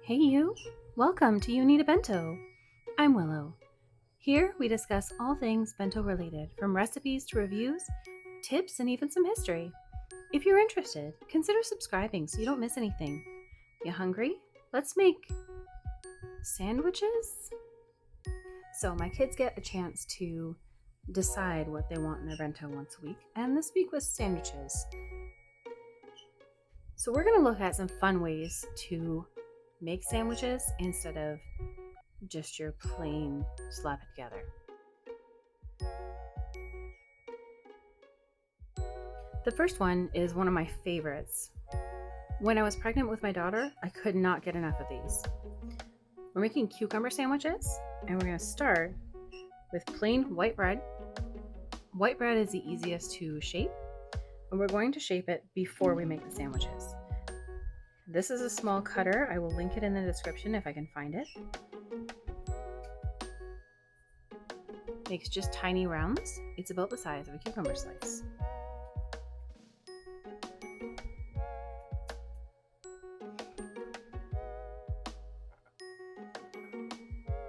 Hey you! Welcome to You Need a Bento. I'm Willow. Here we discuss all things bento related, from recipes to reviews, tips, and even some history. If you're interested, consider subscribing so you don't miss anything. You hungry? Let's make sandwiches? So my kids get a chance to decide what they want in their bento once a week, and this week was sandwiches. So we're going to look at some fun ways to make sandwiches instead of just your plain slap it together. The first one is one of my favorites. When I was pregnant with my daughter, I could not get enough of these. We're making cucumber sandwiches, and we're going to start with plain white bread. White bread is the easiest to shape, and we're going to shape it before we make the sandwiches. This is a small cutter. I will link it in the description if I can find it. Makes just tiny rounds. It's about the size of a cucumber slice.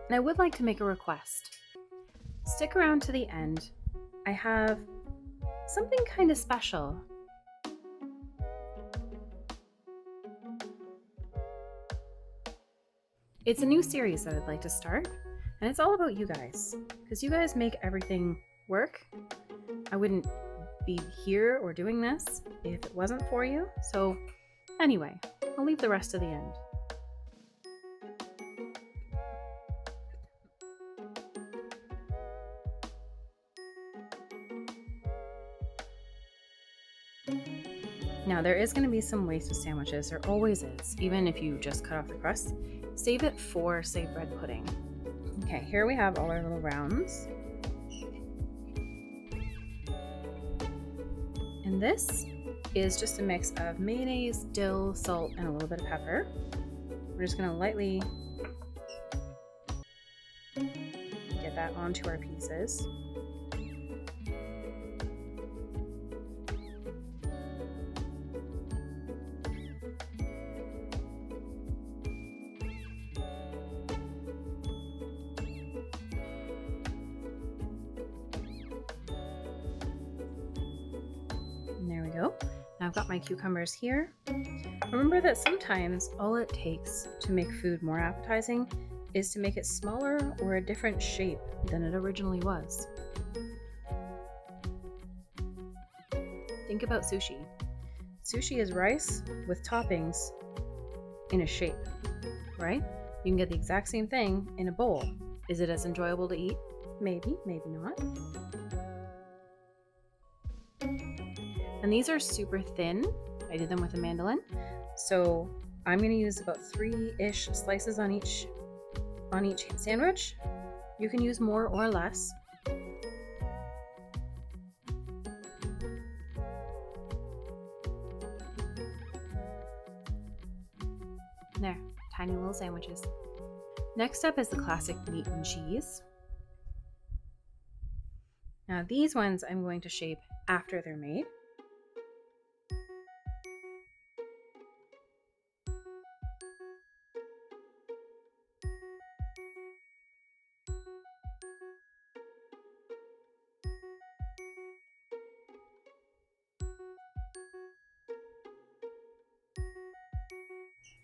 And I would like to make a request. Stick around to the end. I have something kind of special. It's a new series that I'd like to start, and it's all about you guys, because you guys make everything work. I wouldn't be here or doing this if it wasn't for you. So anyway, I'll leave the rest to the end. Now there is going to be some waste with sandwiches, there always is, even if you just cut off the crust. Save it for, say, bread pudding. Okay, here we have all our little rounds. And this is just a mix of mayonnaise, dill, salt, and a little bit of pepper. We're just going to lightly get that onto our pieces. And there we go. Now I've got my cucumbers here. Remember that sometimes all it takes to make food more appetizing is to make it smaller or a different shape than it originally was. Think about sushi. Sushi is rice with toppings in a shape, right? You can get the exact same thing in a bowl. Is it as enjoyable to eat? Maybe, maybe not. And these are super thin. I did them with a mandolin. So I'm going to use about 3-ish slices on each sandwich. You can use more or less. There, tiny little sandwiches. Next up is the classic meat and cheese. Now these ones I'm going to shape after they're made.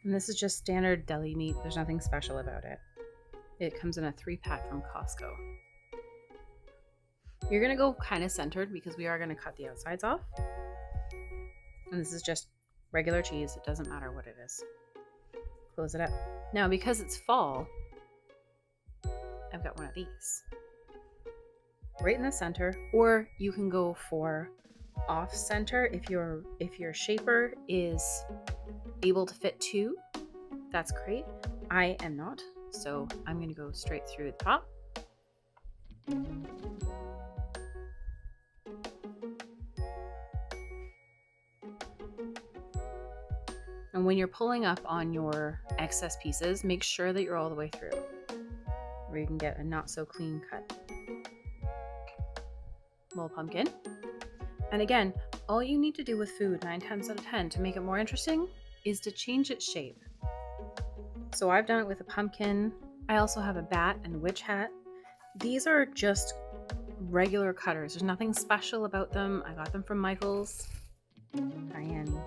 And this is just standard deli meat. There's nothing special about it. It comes in a 3-pack from Costco. You're going to go kind of centered because we are going to cut the outsides off. And this is just regular cheese. It doesn't matter what it is. Close it up. Now, because it's fall, I've got one of these. Right in the center, or you can go for off center if your shaper is able to fit 2. That's great. I am not, so I'm going to go straight through the top. And when you're pulling up on your excess pieces, make sure that you're all the way through, where you can get a not so clean cut. Little pumpkin. And again, all you need to do with food 9 times out of 10 to make it more interesting is to change its shape. So I've done it with a pumpkin. I also have a bat and a witch hat. These are just regular cutters. There's nothing special about them. I got them from Michael's. Hi, Annie.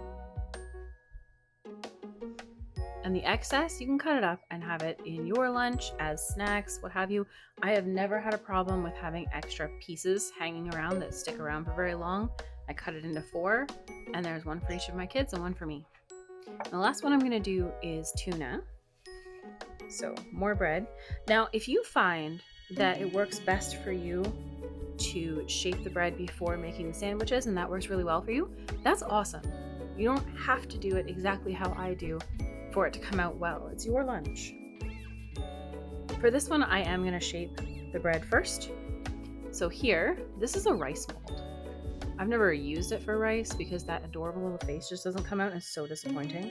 And the excess, you can cut it up and have it in your lunch as snacks, what have you. I have never had a problem with having extra pieces hanging around that stick around for very long. I cut it into 4, and there's one for each of my kids and one for me. And the last one I'm going to do is tuna. So more bread. Now, if you find that it works best for you to shape the bread before making the sandwiches, and that works really well for you, that's awesome. You don't have to do it exactly how I do for it to come out well. It's your lunch. For this one, I am going to shape the bread first. So here, this is a rice mold. I've never used it for rice because that adorable little face just doesn't come out and it's so disappointing.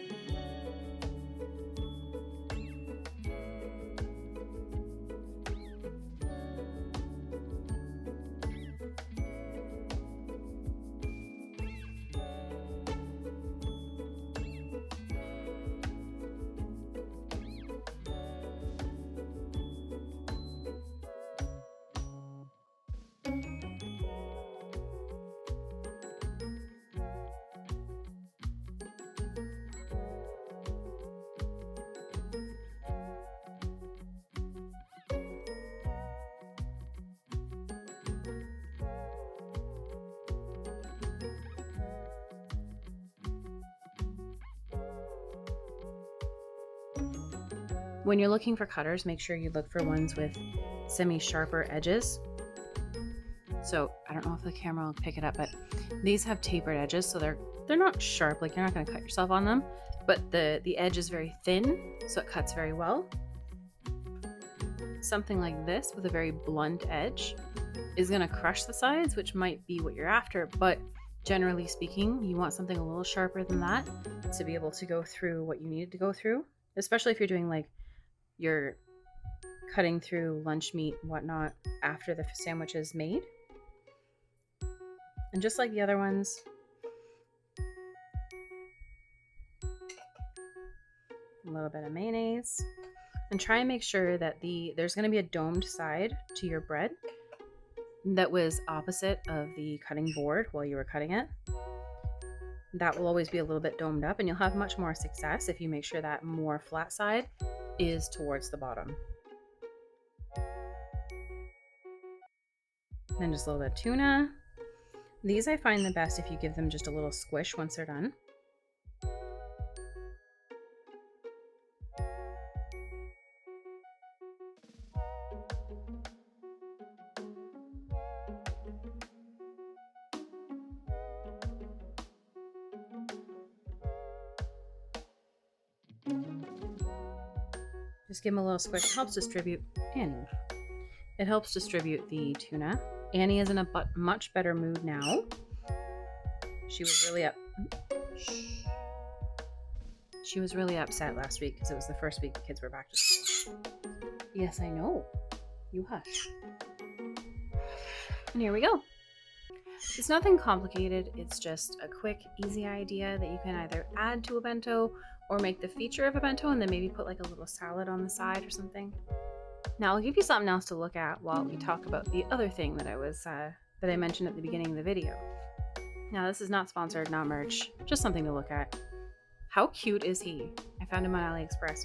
When you're looking for cutters, make sure you look for ones with semi-sharper edges. So I don't know if the camera will pick it up, but these have tapered edges, so they're not sharp, like you're not going to cut yourself on them, but the edge is very thin, so it cuts very well. Something like this with a very blunt edge is going to crush the sides, which might be what you're after, but generally speaking, you want something a little sharper than that to be able to go through what you needed to go through, especially if you're doing like you're cutting through lunch meat and whatnot after the sandwich is made. And just like the other ones, a little bit of mayonnaise, and try and make sure that there's going to be a domed side to your bread that was opposite of the cutting board while you were cutting it. That will always be a little bit domed up, and you'll have much more success if you make sure that more flat side is towards the bottom. Then just a little bit of tuna. These I find the best if you give them just a little squish once they're done. Just give them a little squish. It helps distribute Annie. It helps distribute the tuna. Annie is in a much better mood now. She was really She was really upset last week because it was the first week the kids were back to school. Yes, I know. You hush. And here we go. It's nothing complicated. It's just a quick, easy idea that you can either add to a bento or make the feature of a bento and then maybe put like a little salad on the side or something. Now I'll give you something else to look at while we talk about the other thing that I mentioned at the beginning of the video. Now this is not sponsored, not merch, just something to look at. How cute is he? I found him on AliExpress.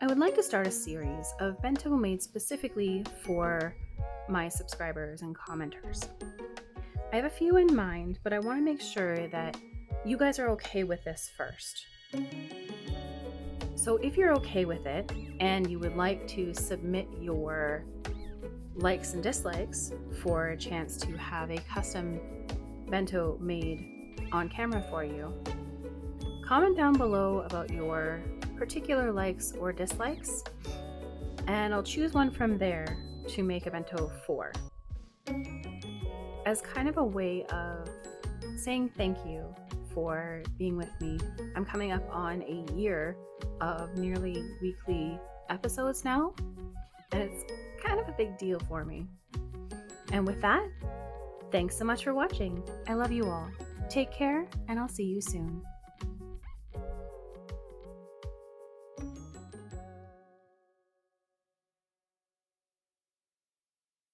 I would like to start a series of bento made specifically for my subscribers and commenters. I have a few in mind, but I want to make sure that you guys are okay with this first. So if you're okay with it and you would like to submit your likes and dislikes for a chance to have a custom bento made on camera for you, comment down below about your particular likes or dislikes, and I'll choose one from there to make a bento for. As kind of a way of saying thank you for being with me. I'm coming up on a year of nearly weekly episodes now, and it's kind of a big deal for me. And with that, thanks so much for watching. I love you all. Take care, and I'll see you soon.